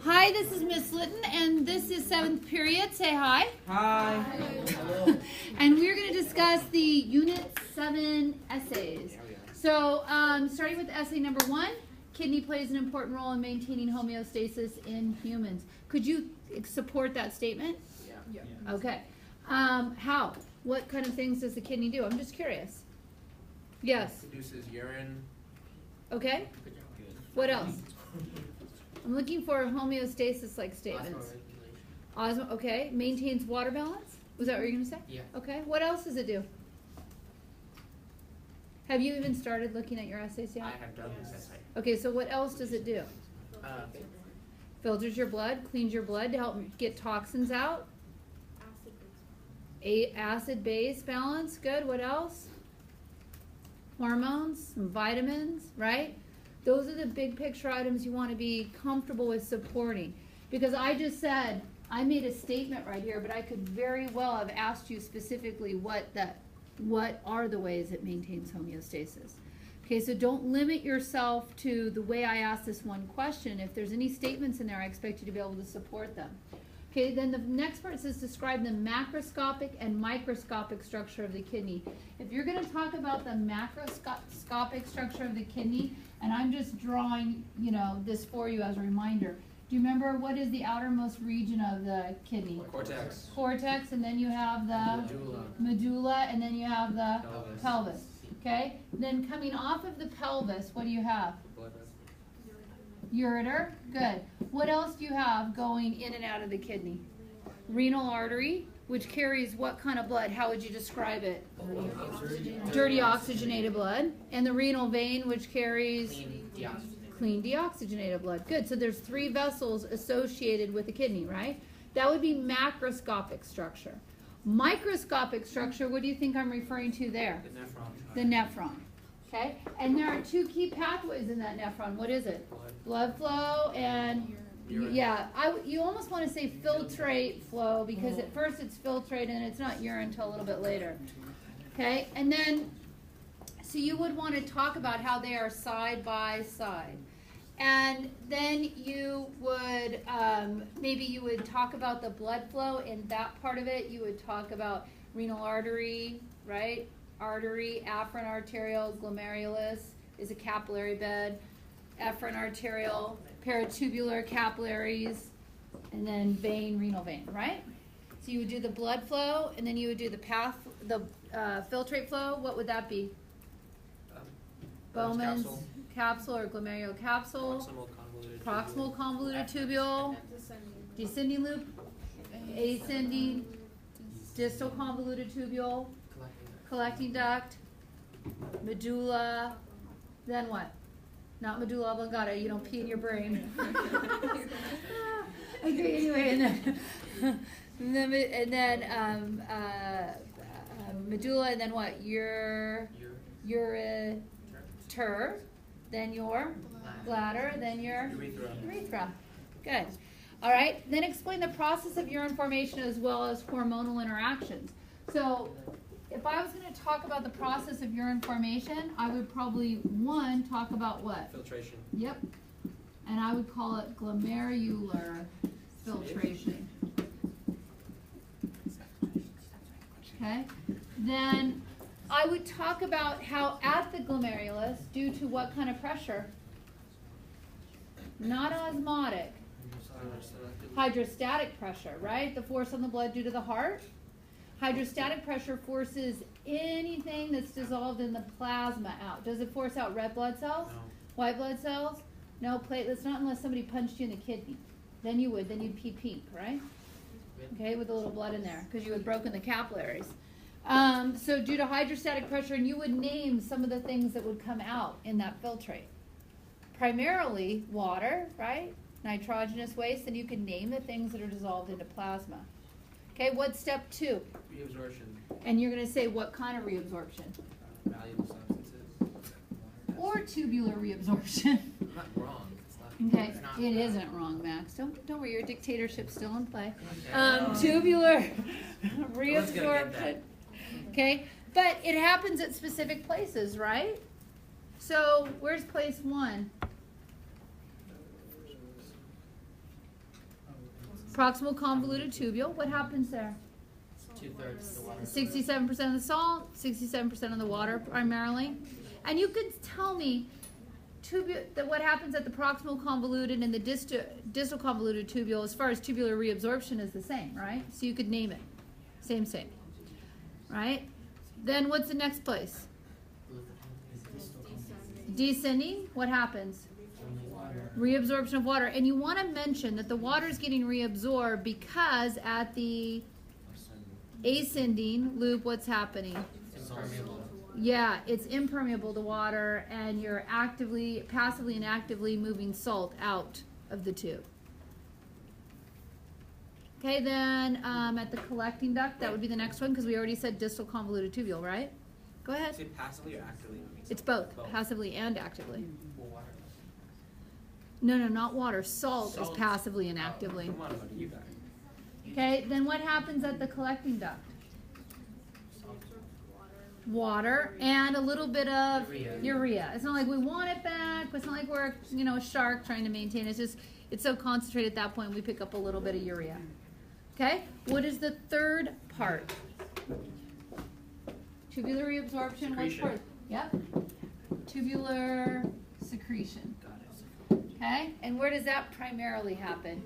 Hi, this is Miss Litton, and this is 7th period. Say hi. Hi. Hello. And we're going to discuss the Unit 7 essays. So, starting with essay number 1, kidney plays an important role in maintaining homeostasis in humans. Could you support that statement? Yeah. Okay. How? What kind of things does the kidney do? I'm just curious. Yes. It produces urine. Okay. What else? I'm looking for homeostasis-like statements. Osmo, okay. Maintains water balance? Was that what you were going to say? Yeah. Okay. What else does it do? Have you even started looking at your essays yet? I have done this essay. Okay, so what else does it do? Filters your blood, cleans your blood to help get toxins out. Acid-base balance, good. What else? Hormones, some vitamins, right? Those are the big picture items you want to be comfortable with supporting. Because I just said, I made a statement right here, but I could very well have asked you specifically what are the ways it maintains homeostasis. Okay, so don't limit yourself to the way I asked this one question. If there's any statements in there, I expect you to be able to support them. Okay, then the next part says describe the macroscopic and microscopic structure of the kidney. If you're going to talk about the macroscopic structure of the kidney, and I'm just drawing, this for you as a reminder. Do you remember what is the outermost region of the kidney? Cortex. Cortex, and then you have the medulla, and then you have the pelvis. Okay? Then coming off of the pelvis, what do you have? Ureter. Good. What else do you have going in and out of the kidney? Renal artery, which carries what kind of blood? How would you describe it? Dirty oxygenated blood. And the renal vein, which carries clean deoxygenated blood. Good. So there's 3 vessels associated with the kidney, right? That would be macroscopic structure. Microscopic structure, what do you think I'm referring to there? The nephron. Okay? And there are 2 key pathways in that nephron. What is it? Blood flow and urine. Yeah, you almost want to say filtrate flow because at first it's filtrate and it's not urine until a little bit later. Okay? And then, so you would want to talk about how they are side by side. And then you would, maybe you would talk about the blood flow in that part of it. You would talk about renal artery, right? Artery, afferent arterial, glomerulus is a capillary bed. Efferent arterial, peritubular capillaries, and then vein, renal vein, right? So you would do the blood flow, and then you would do the filtrate flow. What would that be? Bowman's capsule or glomerular capsule. Proximal convoluted tubule. Descending loop. Ascending. Distal convoluted tubule. Collecting duct. Medulla. Then what? Not medulla oblongata. You don't pee in your brain. Okay, anyway, and then medulla, and then what? Ureter. Then your bladder. Then your urethra. Good. All right. Then explain the process of urine formation as well as hormonal interactions. So, if I was going to talk about the process of urine formation, I would probably, talk about what? Filtration. Yep. And I would call it glomerular filtration. Okay? Then I would talk about how at the glomerulus, due to what kind of pressure? Not osmotic. Hydrostatic pressure, right? The force on the blood due to the heart. Hydrostatic pressure forces anything that's dissolved in the plasma out. Does it force out red blood cells? No. White blood cells? No, platelets, not unless somebody punched you in the kidney. Then you would. Then you'd pee pink, right? Okay, with a little blood in there because you had broken the capillaries. So due to hydrostatic pressure, and you would name some of the things that would come out in that filtrate. Primarily water, right? Nitrogenous waste, and you can name the things that are dissolved into plasma. Okay, what's step 2? Reabsorption. And you're going to say what kind of reabsorption? Valuable substances. Or tubular reabsorption. I'm not wrong. It's Okay, not it isn't wrong, Max. Don't worry, your dictatorship's still in play. Tubular reabsorption. Okay, but it happens at specific places, right? So where's place 1? Proximal convoluted tubule. What happens there? 2/3 of the water. 67% of the salt, 67% of the water primarily. And you could tell me that what happens at the proximal convoluted and the distal convoluted tubule as far as tubular reabsorption is the same, right? So you could name it. Same. Right? Then what's the next place? Descending. What happens? Reabsorption of water. And you want to mention that the water is getting reabsorbed because at the ascending loop, what's happening? Yeah, it's impermeable to water, and you're passively and actively moving salt out of the tube. Okay, then at the collecting duct, that would be the next one because we already said distal convoluted tubule, right? Go ahead. Is it passively or actively? It's both, passively and actively. Well, water. No, not water. Salt is passively and actively. Come on, buddy, you got it. Okay, then what happens at the collecting duct? Water and a little bit of urea. It's not like we want it back. It's not like we're, a shark trying to maintain it. It's just, it's so concentrated at that point we pick up a little bit of urea. Okay, what is the third part? Tubular reabsorption. What's part? Yep. Tubular secretion. Got it. Okay, and where does that primarily happen?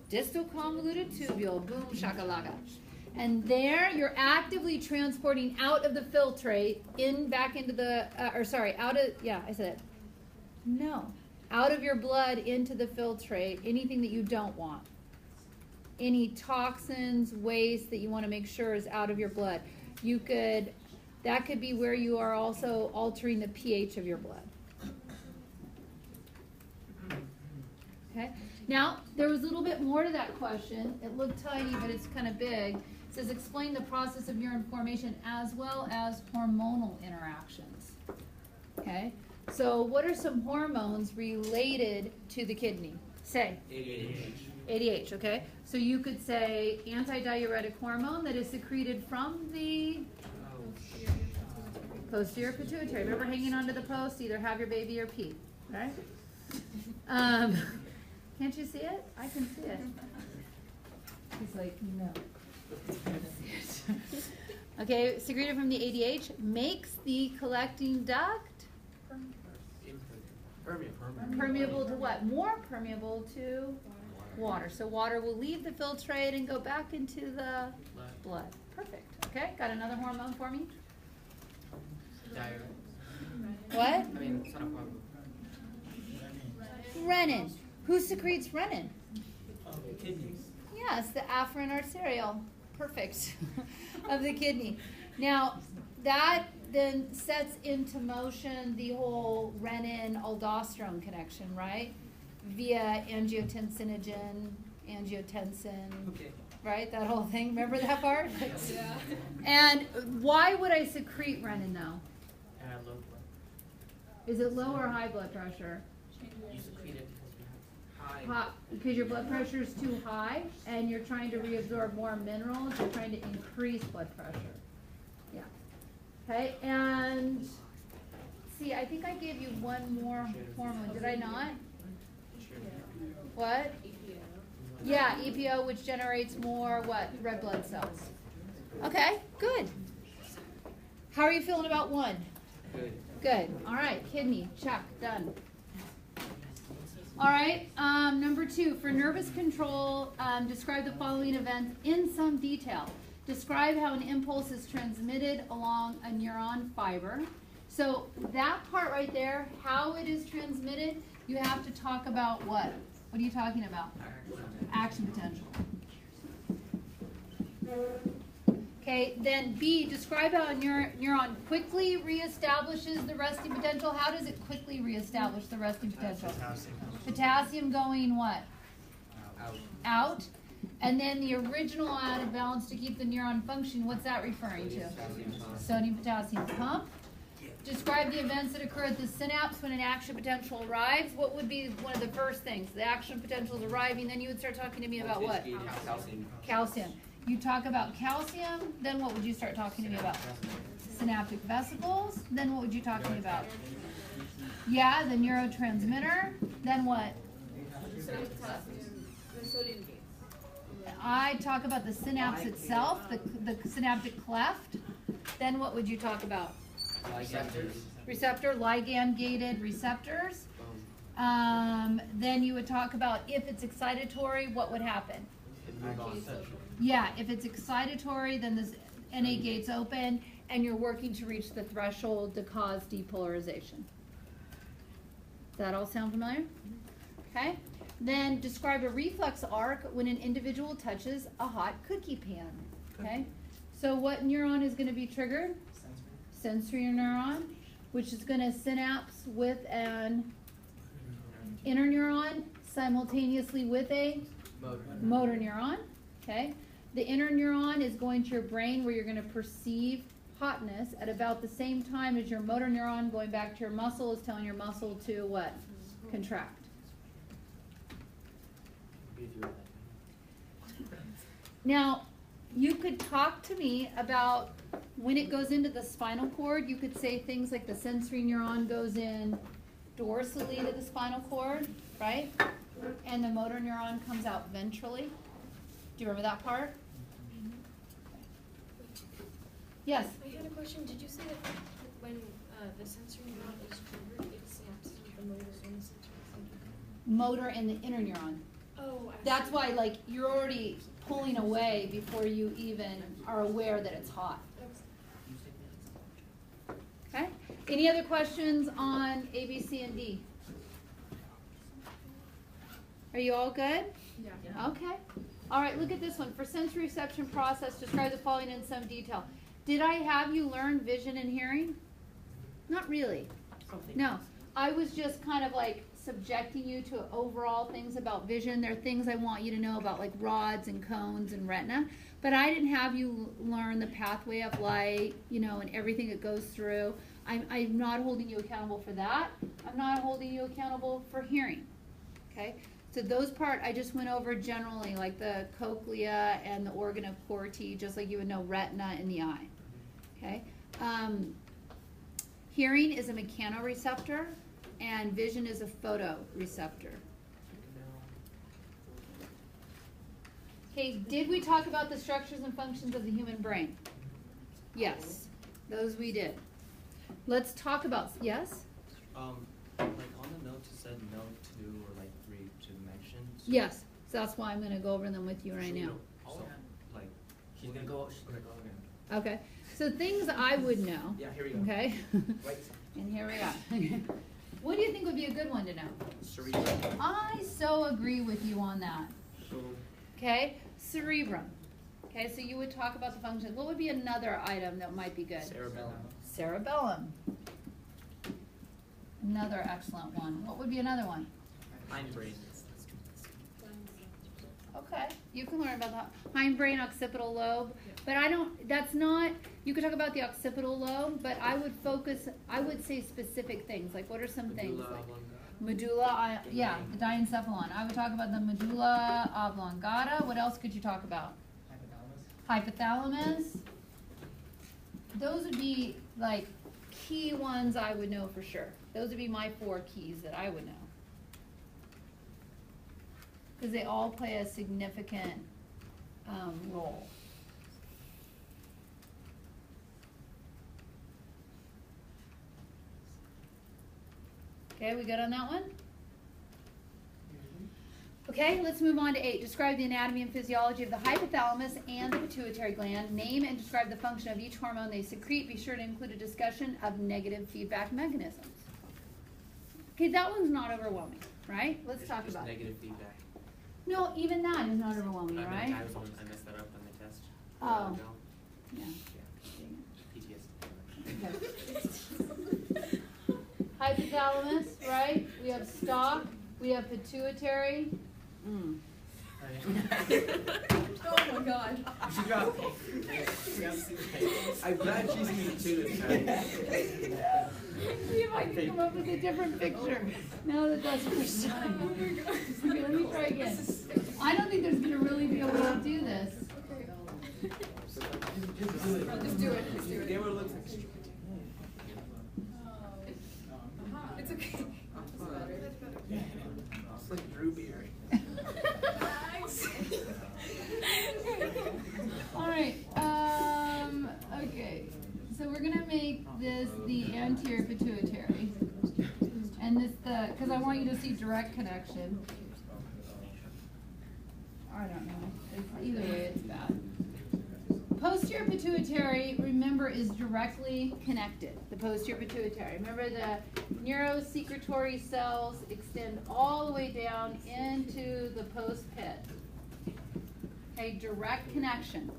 Distal convoluted tubule. Boom shakalaka. And there you're actively transporting out of the filtrate back into the, out of your blood into the filtrate, anything that you don't want. Any toxins, waste that you want to make sure is out of your blood. That could be where you are also altering the pH of your blood. Okay. Now, there was a little bit more to that question. It looked tiny, but it's kind of big. It says, explain the process of urine formation as well as hormonal interactions. Okay? So, what are some hormones related to the kidney? Say. ADH, okay? So you could say antidiuretic hormone that is secreted from the posterior pituitary. Remember hanging onto the post, either have your baby or pee, right? Can't you see it? I can see it. He's like, no. Okay, secreted from the ADH makes the collecting duct permeable to what? More permeable to water. So water will leave the filtrate and go back into the blood. Perfect. Okay, got another hormone for me? Diarrhea. What? I mean, it's not a hormone. Renin. Who secretes renin? Kidneys. Yes, the afferent arteriole. Perfect. Of the kidney. Now, that then sets into motion the whole renin-aldosterone connection, right? Via angiotensinogen, angiotensin, Okay. right? That whole thing. Remember that part? Yeah. And why would I secrete renin, though? Low blood. Is it low or high blood pressure? You secrete it because you have high. Because your blood pressure is too high and you're trying to reabsorb more minerals, you're trying to increase blood pressure. Yeah. Okay, and see, I think I gave you one more hormone. Did I not? What? Yeah, APBio, which generates more what? Red blood cells. Okay, good. How are you feeling about one? Good. Good. All right, kidney, check, done. All right, number 2, for nervous control, describe the following events in some detail. Describe how an impulse is transmitted along a neuron fiber. So that part right there, how it is transmitted, you have to talk about what? What are you talking about? Action potential. Okay, then B, describe how a neuron quickly reestablishes the resting potential. How does it quickly reestablish the resting potential? Potassium going what? Out. And then the original out of balance to keep the neuron functioning, what's that referring to? Sodium potassium pump. Describe the events that occur at the synapse when an action potential arrives. What would be one of the first things? The action potential is arriving, then you would start talking to me about what? Calcium. Calcium. You talk about calcium, then what would you start talking to me about? Synaptic vesicles, then what would you talk to me about? Yeah, the neurotransmitter, then what? The sodium gates. I talk about the synapse itself, the synaptic cleft. Then what would you talk about? Receptors. Receptor, ligand-gated receptors. Then you would talk about if it's excitatory, what would happen? Yeah, if it's excitatory, then the NA gates open, and you're working to reach the threshold to cause depolarization. Does that all sound familiar? Okay. Then describe a reflex arc when an individual touches a hot cookie pan. Okay. So what neuron is going to be triggered? Sensory neuron, which is going to synapse with an inner neuron simultaneously with a motor neuron. Okay. The inner neuron is going to your brain where you're going to perceive hotness at about the same time as your motor neuron going back to your muscle is telling your muscle to what? Contract. Now, you could talk to me about when it goes into the spinal cord. You could say things like the sensory neuron goes in dorsally to the spinal cord, right? And the motor neuron comes out ventrally. Do you remember that part? Yes? I had a question. Did you say that when the sensory neuron is triggered, it synapses with the motor and the sensory? Motor and the inner neuron. Oh, I That's see. why, like, you're already pulling away before you even are aware that it's hot. Okay? Any other questions on A, B, C, and D? Are you all good? Yeah. Okay. All right, look at this one. For sensory reception process, describe the following in some detail. Did I have you learn vision and hearing? Not really. No. I was just kind of like subjecting you to overall things about vision. There are things I want you to know about, like rods and cones and retina. But I didn't have you learn the pathway of light, you know, and everything it goes through. I'm not holding you accountable for that. I'm not holding you accountable for hearing. Okay? So those part I just went over generally, like the cochlea and the organ of Corti, just like you would know retina in the eye. Okay? Hearing is a mechanoreceptor, and vision is a photoreceptor. Okay, did we talk about the structures and functions of the human brain? Yes, those we did. Let's talk about, yes? Like on the notes it said no to or like 3 dimensions. Yes, so that's why I'm gonna go over them with you right now. So, like, She's gonna go again. Okay, so things I would know. Yeah, here we go. Okay? Right. And here we are. What do you think would be a good one to know? cerebral. I so agree with you on that. Okay, cerebrum. Okay, so you would talk about the functions. What would be another item that might be good? Cerebellum. Cerebellum. Another excellent one. What would be another one? Hindbrain. Okay, you can learn about the hindbrain, occipital lobe, but I don't, that's not, you could talk about the occipital lobe, but I would focus, I would say specific things, like what are some things? Medulla Like oblongata. medulla, yeah, the diencephalon. I would talk about the medulla oblongata. What else could you talk about? Hypothalamus. Those would be like key ones I would know for sure. Those would be my 4 keys that I would know. Because they all play a significant role. Okay, we good on that one? Okay, let's move on to 8. Describe the anatomy and physiology of the hypothalamus and the pituitary gland. Name and describe the function of each hormone they secrete. Be sure to include a discussion of negative feedback mechanisms. Okay, that one's not overwhelming, right? Let's talk Just about it. negative feedback. No, even that is not overwhelming, I mean, right? I messed that up on the test. Oh. No. Yeah. PTSD. Hypothalamus, right? We have stalk. We have pituitary. Mm. Oh my god. You should drop I'm glad she's me too this time. See if I can come up with a different picture. Now that that's first time. Okay, let me try again. I don't think there's gonna really be a way to do this. Just do it. Just do it. Just do it. Camera looks like straight. It's okay. It's like Drew Beer. you'll see direct connection. I don't know. Either way, it's bad. Posterior pituitary, remember, is directly connected. The posterior pituitary. Remember, the neurosecretory cells extend all the way down into the post pit. Okay, direct connection.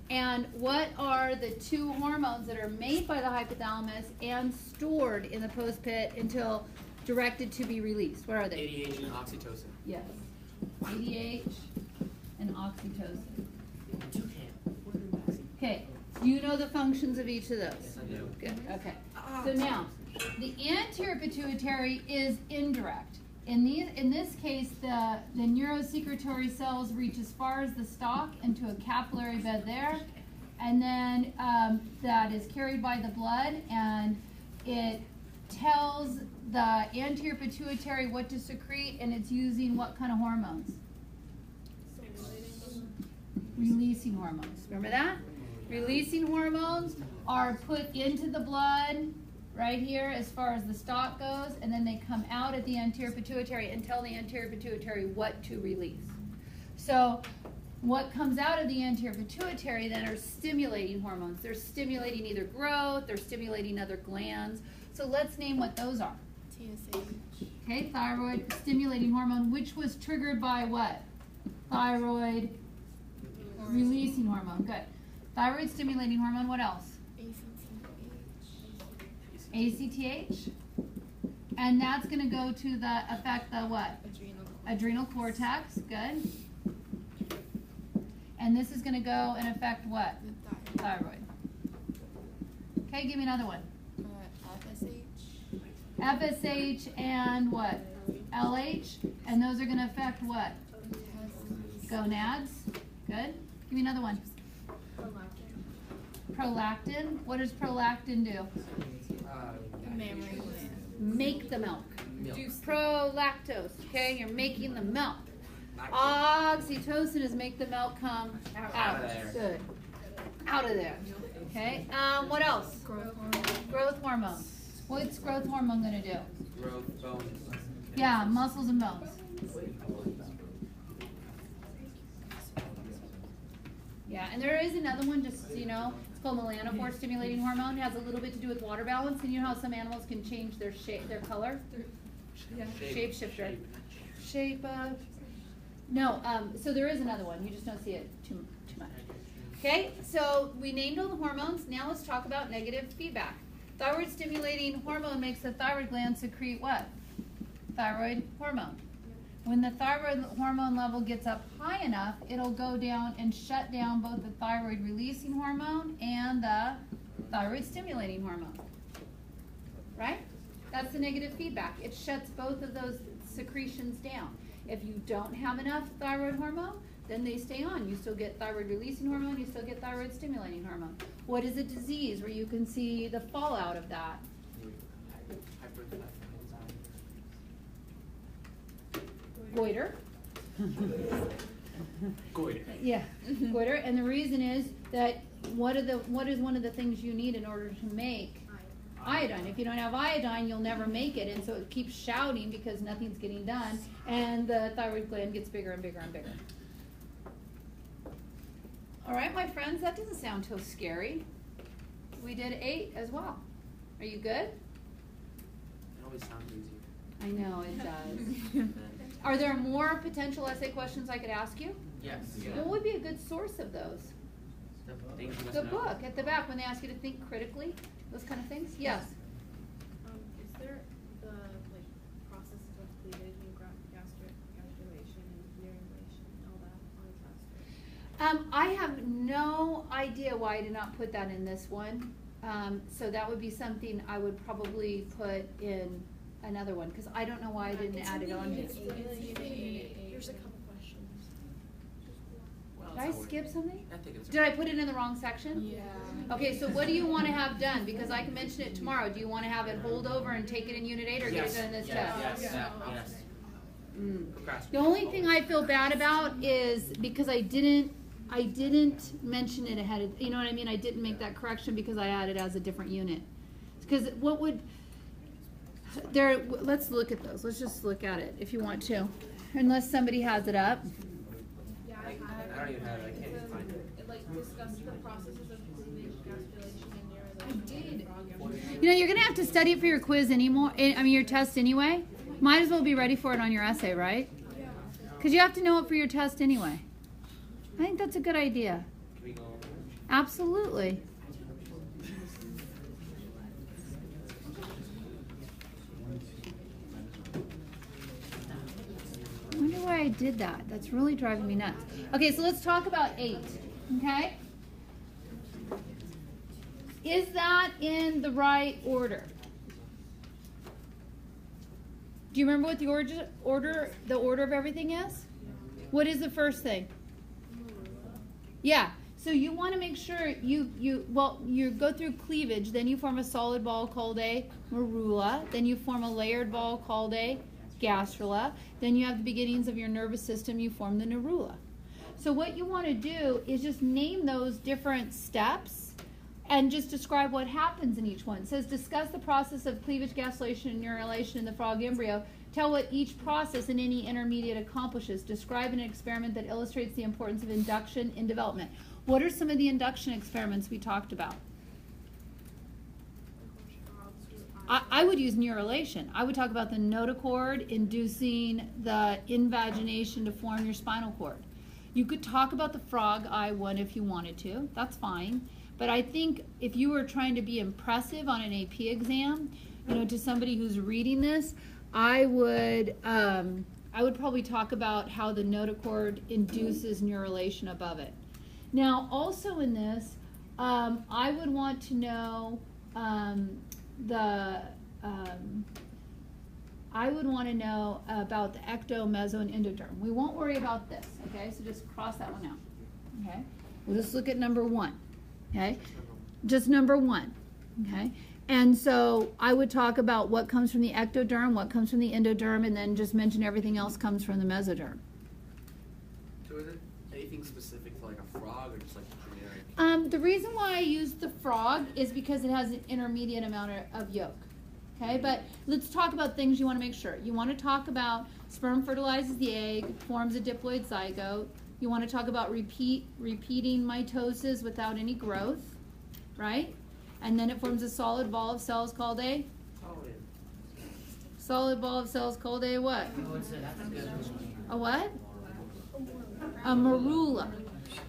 And what are the two hormones that are made by the hypothalamus and stored in the post pit until directed to be released? What are they? ADH and oxytocin. Yes. ADH and oxytocin. Okay. Do you know the functions of each of those? Yes, I do. Good. Okay. So now, the anterior pituitary is indirect. In this case, the neurosecretory cells reach as far as the stalk into a capillary bed there, and then that is carried by the blood, and it tells the anterior pituitary what to secrete, and it's using what kind of hormones? Releasing hormones. Remember that? Releasing hormones are put into the blood right here as far as the stalk goes, and then they come out at the anterior pituitary and tell the anterior pituitary what to release. So what comes out of the anterior pituitary then are stimulating hormones. They're stimulating either growth, they're stimulating other glands. So let's name what those are. TSH. Okay, thyroid stimulating hormone, which was triggered by what? Thyroid releasing hormone. Good. Thyroid stimulating hormone, what else? ACTH. And that's going to go to affect the what? Adrenal cortex. Good. And this is going to go and affect what? Thyroid. Okay, give me another one. FSH and what? LH. And those are going to affect what? Gonads. Good. Give me another one. Prolactin. What does prolactin do? Make the milk. Prolactose. Okay, you're making the milk. Oxytocin is make the milk come out. Out of there. Good. Out of there. Okay. What else? Growth hormone. What's growth hormone going to do? Growth, bones. Yeah, muscles and bones. Yeah, and there is another one, just so you know, it's called melanophore stimulating hormone. It has a little bit to do with water balance, and you know how some animals can change their shape, their color? Shape shifter. Shape of. No, so there is another one. You just don't see it too much. Okay, so we named all the hormones. Now let's talk about negative feedback. Thyroid stimulating hormone makes the thyroid gland secrete what? Thyroid hormone. When the thyroid hormone level gets up high enough, it'll go down and shut down both the thyroid releasing hormone and the thyroid stimulating hormone. Right? That's the negative feedback. It shuts both of those secretions down. If you don't have enough thyroid hormone, then they stay on. You still get thyroid releasing hormone, you still get thyroid stimulating hormone. What is a disease where you can see the fallout of that? Goiter. Goiter. Yeah, goiter. And the reason is that what is one of the things you need in order to make iodine? If you don't have iodine, you'll never make it, and so it keeps shouting because nothing's getting done, and the thyroid gland gets bigger and bigger and bigger. All right, my friends, that doesn't sound too scary. We did 8 as well. Are you good? It always sounds easier. I know, it does. Are there more potential essay questions I could ask you? Yes. What would be a good source of those? Things you must The know. book at the back when they ask you to think critically, those kind of things? Yes. Is there the processes of cleavage and gastrulation and urination and all that on the test? I have no idea why I did not put that in this one. So that would be something I would probably put in another one, because I don't know why I didn't add it on here. Here's a couple questions. Well, Did I skip something? I think it's Did I put it in the wrong section? Yeah. Okay, so what do you want to have done? Because I can mention it tomorrow. Do you want to have it hold over and take it in Unit 8 or get it done in this test? Yes. Yes. Mm. Procrastinate. The only thing I feel bad about is because I didn't mention it ahead of, you know what I mean? I didn't make that correction because I added it as a different unit. Because what would, Let's look at those. Let's just look at it if you want to, unless somebody has it up. Yeah, I don't even have it. I can't even find it. It like discusses the processes of cleavage, gastrulation, and neuralization. You know, you're gonna have to study it for your quiz anymore. I mean, your test anyway. Might as well be ready for it on your essay, right? Yeah. Because you have to know it for your test anyway. I think that's a good idea. Can we go over it? Absolutely. I wonder why I did that. That's really driving me nuts. Okay, so let's talk about 8. Okay? Is that in the right order? Do you remember what the order of everything is? What is the first thing? Yeah. So you want to make sure you go through cleavage, then you form a solid ball called a morula, then you form a layered ball called a gastrula, then you have the beginnings of your nervous system, you form the nerula. So what you want to do is just name those different steps and just describe what happens in each one. It says discuss the process of cleavage, gastrulation, and neurulation in the frog embryo. Tell what each process in any intermediate accomplishes. Describe an experiment that illustrates the importance of induction in development. What are some of the induction experiments we talked about? I would use neurulation. I would talk about the notochord inducing the invagination to form your spinal cord. You could talk about the frog eye one if you wanted to. That's fine. But I think if you were trying to be impressive on an AP exam, you know, to somebody who's reading this, I would probably talk about how the notochord induces neurulation above it. Now, also in this, I would want to know about the ecto, meso, and endoderm. We won't worry about this, okay? So just cross that one out, okay? We'll just look at number 1, okay? Just number 1, okay? And so I would talk about what comes from the ectoderm, what comes from the endoderm, and then just mention everything else comes from the mesoderm. So is it anything specific for like a frog or just like generic? The reason why I use the frog is because it has an intermediate amount of yolk. Okay, but let's talk about things you want to make sure. You want to talk about sperm fertilizes the egg, forms a diploid zygote. You want to talk about repeating mitosis without any growth, right? And then it forms a solid ball of cells called a solid ball of cells called a what? A what? A morula.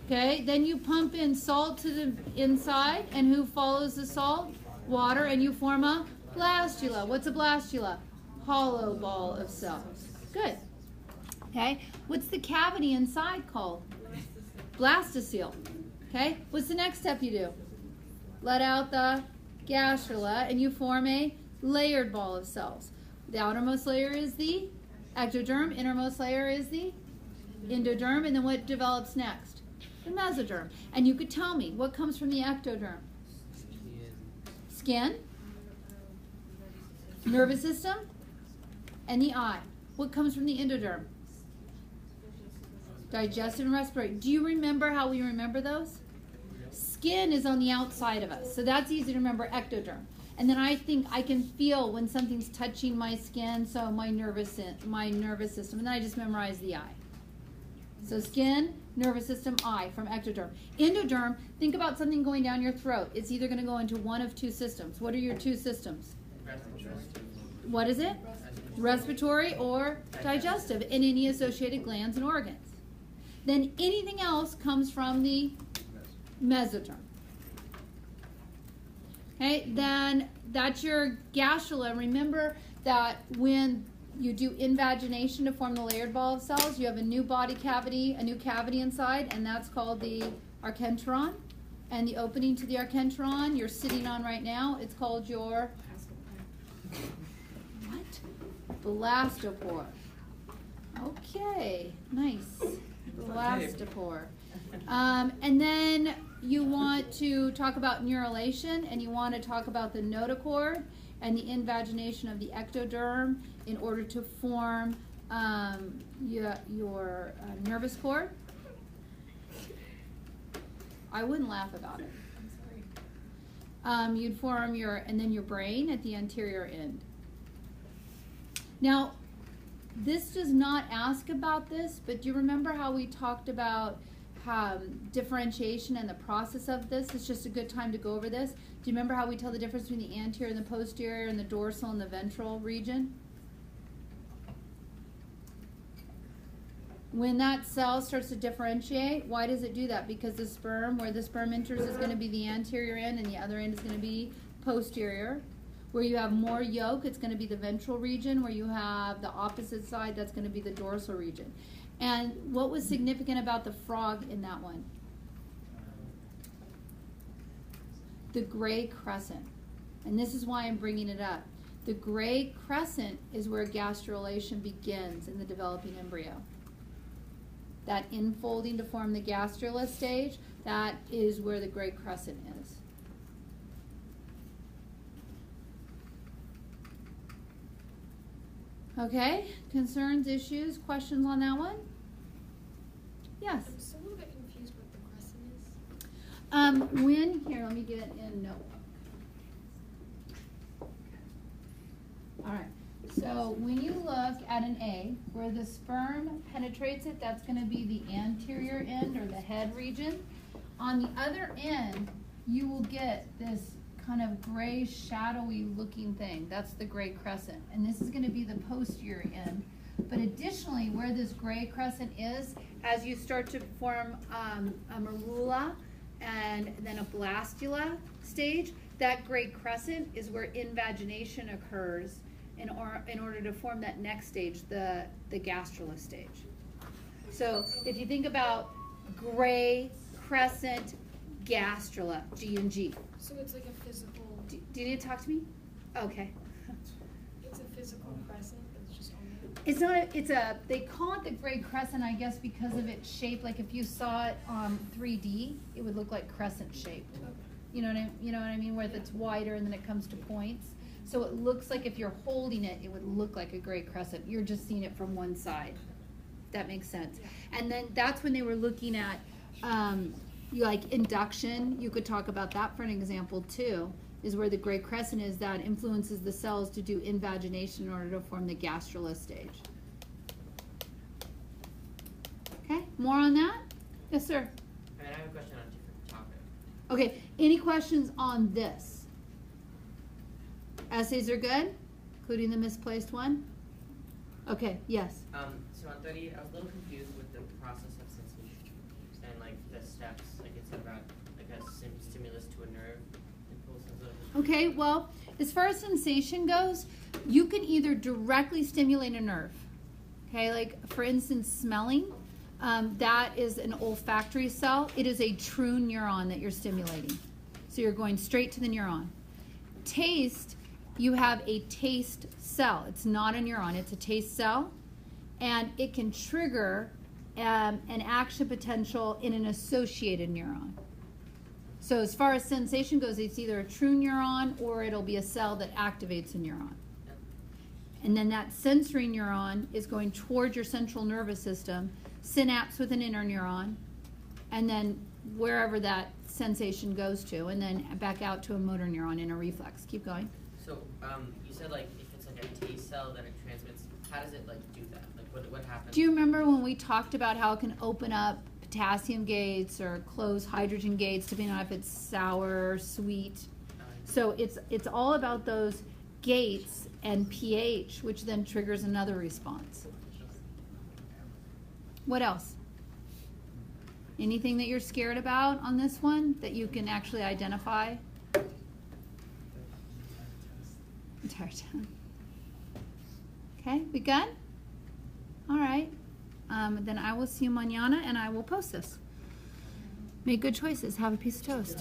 Okay, then you pump in salt to the inside, and who follows the salt? Water, and you form a blastula. What's a blastula? Hollow ball of cells. Good. Okay, what's the cavity inside called? Blastocele. Okay, what's the next step you do? Let out the gastrula, and you form a layered ball of cells. The outermost layer is the ectoderm, innermost layer is the endoderm, and then what develops next? The mesoderm. And you could tell me, what comes from the ectoderm? Skin, nervous system, and the eye. What comes from the endoderm? Digestive and respiratory. Do you remember how we remember those? Skin is on the outside of us, so that's easy to remember, ectoderm. And then I think I can feel when something's touching my skin, so my nervous system, and then I just memorize the eye. So skin, nervous system, eye from ectoderm. Endoderm, think about something going down your throat. It's either going to go into one of two systems. What are your two systems? What is it? Respiratory or digestive, and any associated glands and organs. Then anything else comes from the mesoderm. Okay, then that's your gastrula. Remember that when you do invagination to form the layered ball of cells, you have a new body cavity, a new cavity inside, and that's called the archenteron. And the opening to the archenteron you're sitting on right now, it's called your what? Blastopore. Okay, nice. Blastopore. And then you want to talk about neurulation, and you want to talk about the notochord and the invagination of the ectoderm in order to form your nervous cord. I wouldn't laugh about it. You'd form and then your brain at the anterior end. Now, this does not ask about this, but do you remember how we talked about differentiation and the process of this? It's just a good time to go over this. Do you remember how we tell the difference between the anterior and the posterior and the dorsal and the ventral region? When that cell starts to differentiate, why does it do that? Because the sperm, where the sperm enters is going to be the anterior end and the other end is going to be posterior. Where you have more yolk, it's going to be the ventral region. Where you have the opposite side, that's going to be the dorsal region. And what was significant about the frog in that one? The gray crescent. And this is why I'm bringing it up. The gray crescent is where gastrulation begins in the developing embryo. That infolding to form the gastrula stage, that is where the gray crescent is. Okay, concerns, issues, questions on that one? Yes. I'm still a little bit confused what the crescent is. Here, let me get it in notebook. All right, so when you look at an A, where the sperm penetrates it, that's gonna be the anterior end or the head region. On the other end, you will get this kind of gray, shadowy looking thing. That's the gray crescent. And this is gonna be the posterior end. But additionally, where this gray crescent is, as you start to form a morula and then a blastula stage, that gray crescent is where invagination occurs in order to form that next stage, the gastrula stage. So if you think about gray crescent gastrula, G and G. So it's like a physical. Do you need to talk to me? Okay. It's a physical crescent that's just on there. It's not. They call it the gray crescent, I guess, because of its shape. Like if you saw it on 3D, it would look like crescent shaped. You know what I mean? Where it's wider and then it comes to points. So it looks like if you're holding it, it would look like a gray crescent. You're just seeing it from one side. That makes sense. And then that's when they were looking at like induction. You could talk about that for an example too, is where the gray crescent is that influences the cells to do invagination in order to form the gastrula stage. Okay, more on that? Yes, sir. I have a question on a different topic. Okay, any questions on this? Essays are good, including the misplaced one? Okay, yes. So on 30, I was a little confused with the process of sensation and like the steps. Like it's about like a stimulus to a nerve impulse and stuff. Okay, well, as far as sensation goes, you can either directly stimulate a nerve. Okay, like for instance, smelling, that is an olfactory cell. It is a true neuron that you're stimulating. So you're going straight to the neuron. Taste, you have a taste cell. It's not a neuron, it's a taste cell. And it can trigger an action potential in an associated neuron. So as far as sensation goes, it's either a true neuron or it'll be a cell that activates a neuron. And then that sensory neuron is going toward your central nervous system, synapse with an interneuron, and then wherever that sensation goes to, and then back out to a motor neuron in a reflex. Keep going. So you said like if it's like a taste cell, then it transmits. How does it like do that? Like what happens? Do you remember when we talked about how it can open up potassium gates or close hydrogen gates, depending on if it's sour or sweet? So it's all about those gates and pH, which then triggers another response. What else? Anything that you're scared about on this one that you can actually identify? Entire time. Okay, we good? All right. Then I will see you mañana and I will post this. Make good choices. Have a piece of toast.